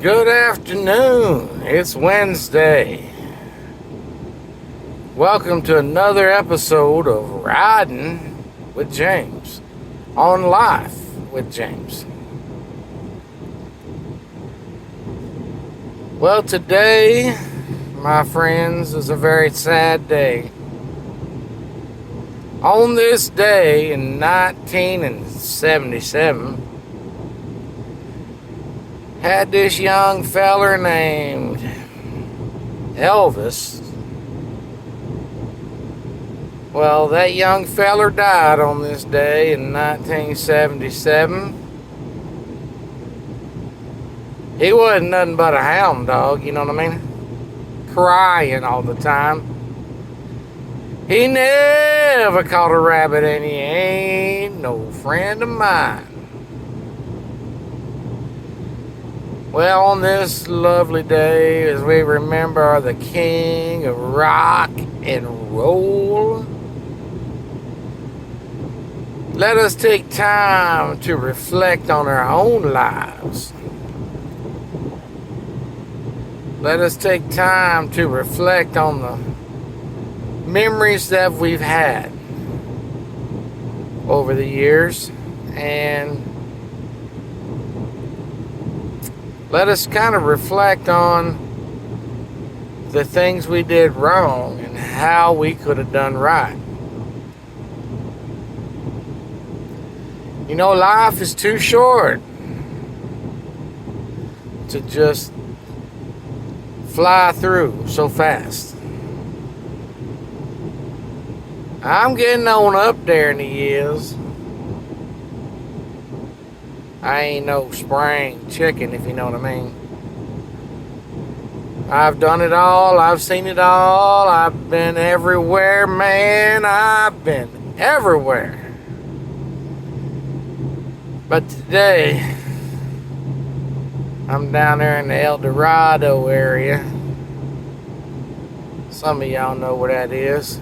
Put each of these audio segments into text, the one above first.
Good afternoon. It's Wednesday. Welcome to another episode of Riding with James on Life with James. Well, today, my friends, is a very sad day. On this day in 1977, had this young feller named Elvis. Well, that young feller died on this day in 1977. He wasn't nothing but a hound dog, you know what I mean? Crying all the time. He never caught a rabbit and he ain't no friend of mine. Well, on this lovely day, as we remember the king of rock and roll, let us take time to reflect on our own lives. Let us take time to reflect on the memories that we've had over the years, and let us kind of reflect on the things we did wrong and how we could have done right. You know, life is too short to just fly through so fast. I'm getting on up there in the years. I ain't no spring chicken, if you know what I mean. I've done it all. I've seen it all. I've been everywhere, man. I've been everywhere. But today, I'm down there in the El Dorado area. Some of y'all know where that is.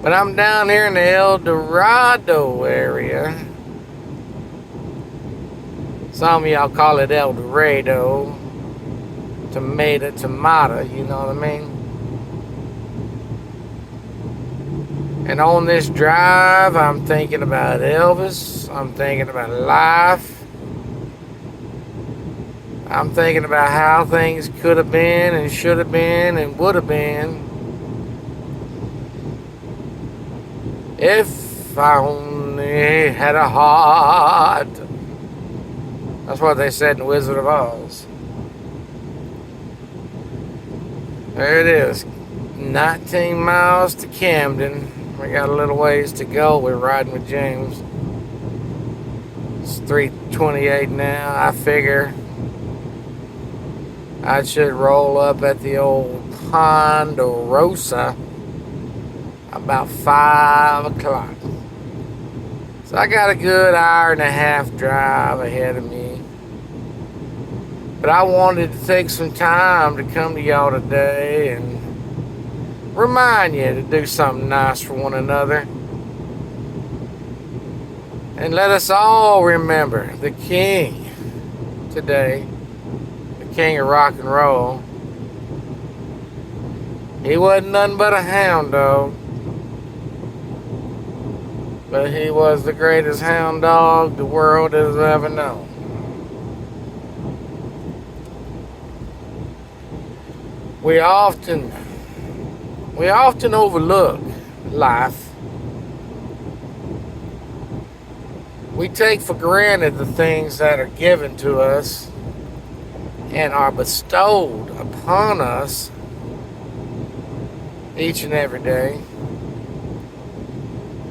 But I'm down here in the El Dorado area. Some of y'all call it El Dorado. Tomato, you know what I mean? And on this drive, I'm thinking about Elvis. I'm thinking about life. I'm thinking about how things could have been and should have been and would have been if I only had a heart. That's what they said in Wizard of Oz. There it is. 19 miles to Camden. We got a little ways to go. We're riding with James. It's 3:28 now. I figure I should roll up at the old Ponderosa about 5 o'clock. So I got a good hour and a half drive ahead of me. But I wanted to take some time to come to y'all today and remind you to do something nice for one another. And let us all remember the king today, the king of rock and roll. He wasn't nothing but a hound dog. But he was the greatest hound dog the world has ever known. We often overlook life. We take for granted the things that are given to us and are bestowed upon us each and every day.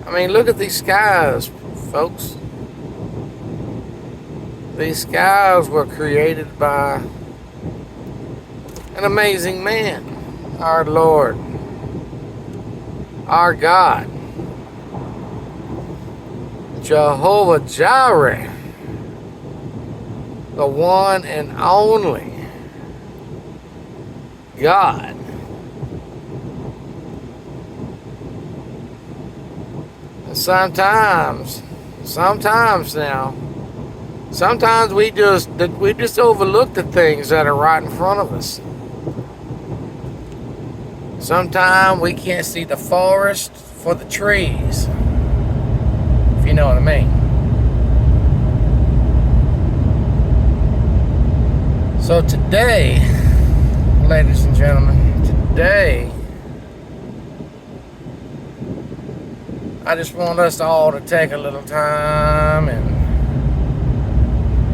I mean, look at these skies, folks. These skies were created by an amazing man, our Lord, our God, Jehovah Jireh, the one and only God. And sometimes now, Sometimes we just overlook the things that are right in front of us. Sometimes we can't see the forest for the trees, if you know what I mean. So today, ladies and gentlemen, today I just want us all to take a little time and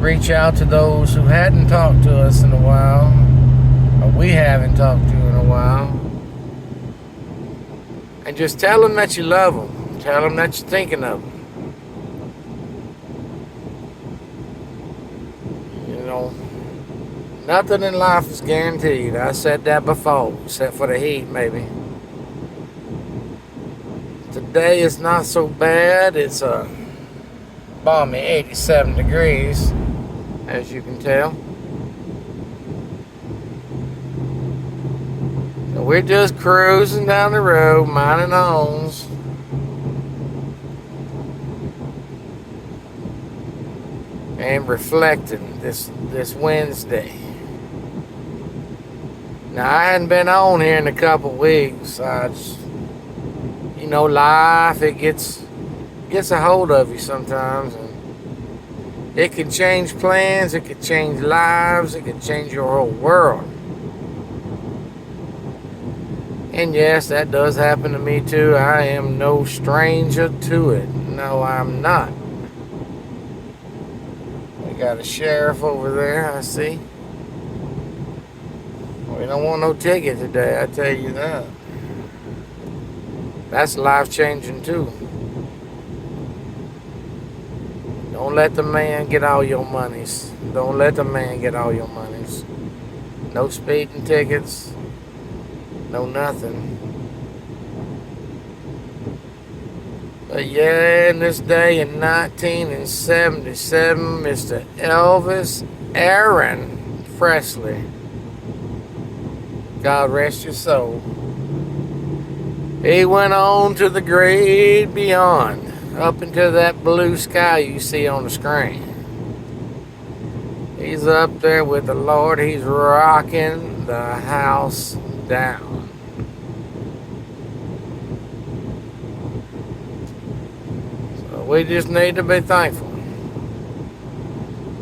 reach out to those who hadn't talked to us in a while, or we haven't talked to in a while, and just tell them that you love them. Tell them that you're thinking of them. You know, nothing in life is guaranteed. I said that before, except for the heat, maybe. Today is not so bad. It's a balmy 87 degrees, as you can tell. So we're just cruising down the road, minding our own. And reflecting this Wednesday. Now, I hadn't been on here in a couple weeks. You know, life, it gets a hold of you sometimes, and it can change plans, it can change lives, it can change your whole world. And yes, that does happen to me too. I am no stranger to it. No, I'm not. We got a sheriff over there, I see. We don't want no ticket today, I tell you that. That's life-changing too. Don't let the man get all your monies. Don't let the man get all your monies. No speeding tickets. No nothing. But yeah, in this day in 1977, Mr. Elvis Aaron Presley, God rest your soul, he went on to the great beyond, up into that blue sky you see on the screen. He's up there with the Lord. He's rocking the house down. So we just need to be thankful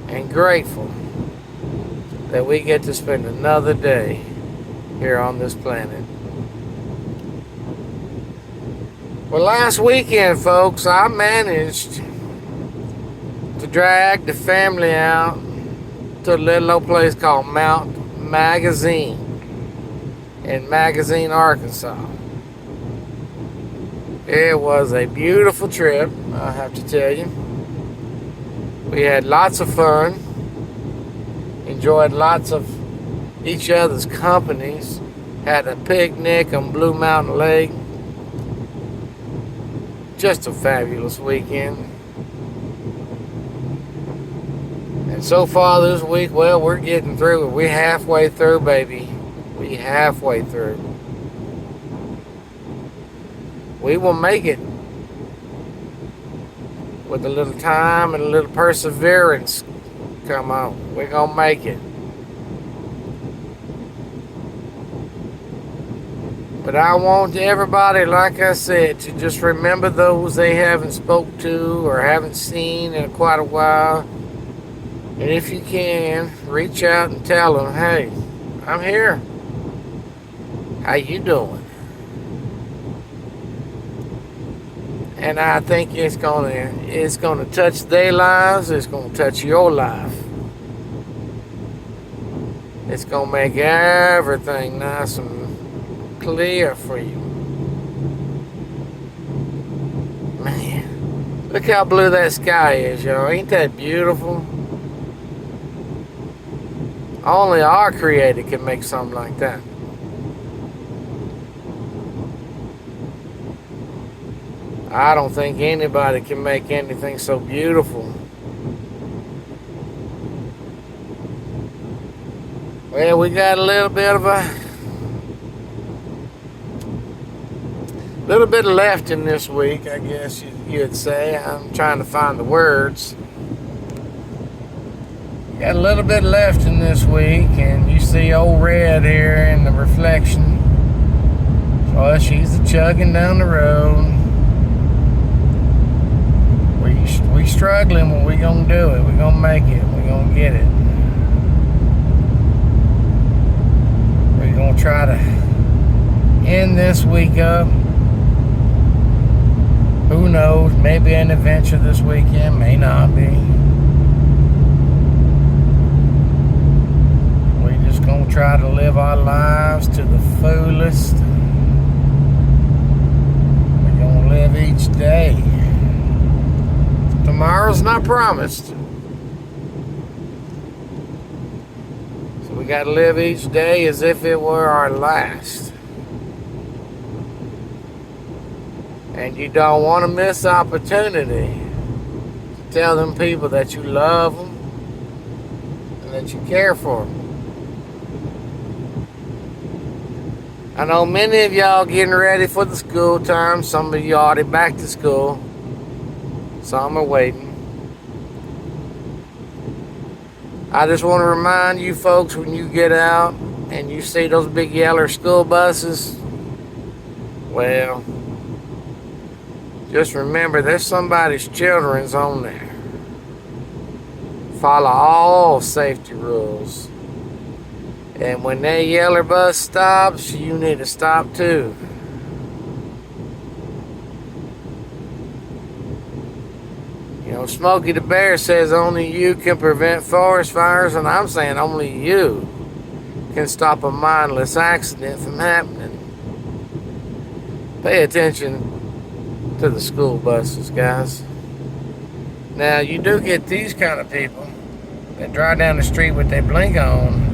and grateful that we get to spend another day here on this planet. Well, last weekend, folks, I managed to drag the family out to a little old place called Mount Magazine in Magazine, Arkansas. It was a beautiful trip, I have to tell you. We had lots of fun, enjoyed lots of each other's companies, had a picnic on Blue Mountain Lake. Just a fabulous weekend. And so far this week, well, we're getting through. We're halfway through, baby. We halfway through. We will make it with a little time and a little perseverance. Come on, we're gonna make it. But I want everybody, like I said, to just remember those they haven't spoke to or haven't seen in quite a while. And if you can, reach out and tell them, hey, I'm here. How you doing? And I think it's gonna touch their lives. It's gonna touch your life. It's gonna make everything nice and clear for you. Man, look how blue that sky is, y'all. Ain't that beautiful? Only our Creator can make something like that. I don't think anybody can make anything so beautiful. Well, we got a little bit left in this week, I guess you'd say. I'm trying to find the words. Got a little bit left in this week, and you see old Red here in the reflection. So she's chugging down the road. We struggling, but we gonna do it. We gonna make it. We gonna get it. We gonna try to end this week up. Who knows? Maybe an adventure this weekend. May not be. We just gonna try to live our lives to the fullest. We gonna live each day. Tomorrow's not promised. So we got to live each day as if it were our last. And you don't want to miss opportunity to tell them people that you love them and that you care for them. I know many of y'all getting ready for the school term. Some of you already back to school. Some are waiting. I just want to remind you folks, when you get out and you see those big yellow school buses, well, just remember there's somebody's children's on there. Follow all safety rules. And when that yellow bus stops, you need to stop too. You know, Smokey the Bear says only you can prevent forest fires, and I'm saying only you can stop a mindless accident from happening. Pay attention to the school buses, guys. Now, you do get these kind of people that drive down the street with their blink on,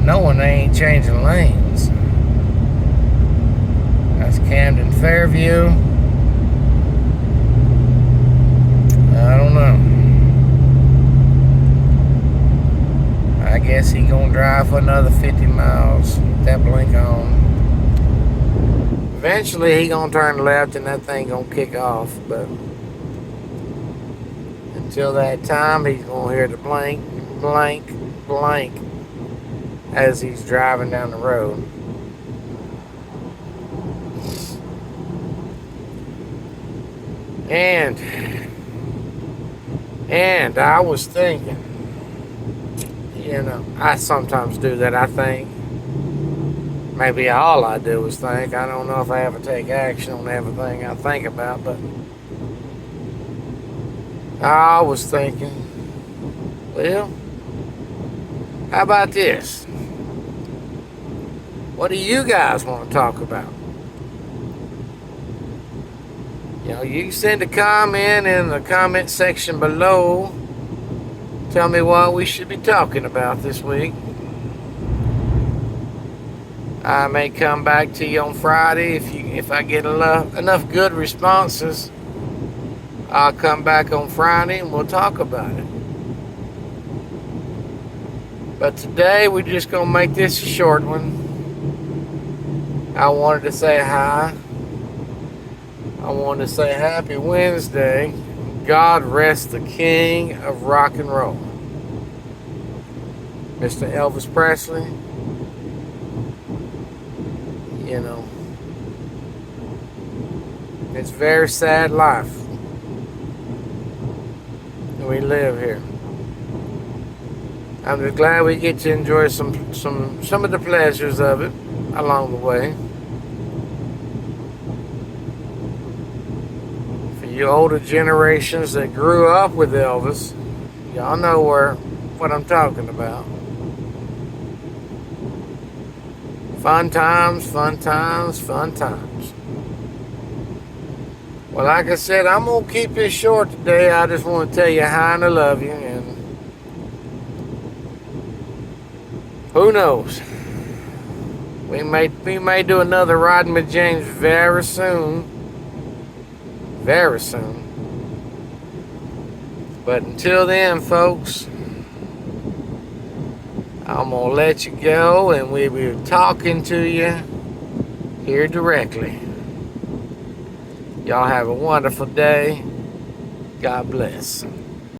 knowing they ain't changing lanes. That's Camden Fairview. I don't know. I guess he gonna drive for another 50 miles with that blink on. Eventually he gonna turn left and that thing gonna kick off, but until that time he's gonna hear the blank, blank, blank as he's driving down the road. And I was thinking, you know, I sometimes do that. I think maybe all I do is think. I don't know if I ever take action on everything I think about, but I was thinking, well, how about this? What do you guys want to talk about? You know, you can send a comment in the comment section below. Tell me what we should be talking about this week. I may come back to you on Friday if I get enough good responses. I'll come back on Friday and we'll talk about it. But today we're just gonna make this a short one. I wanted to say hi. I want to say happy Wednesday. God rest the king of rock and roll, Mr. Elvis Presley. You know, it's a very sad life we live here. I'm just glad we get to enjoy some of the pleasures of it along the way. You older generations that grew up with Elvis, y'all know what I'm talking about. Fun times, fun times, fun times. Well, like I said, I'm going to keep this short today. I just want to tell you hi and I love you. And who knows? We may do another Riding with James very soon. Very soon. But until then, folks, I'm going to let you go and we'll be talking to you here directly. Y'all have a wonderful day. God bless.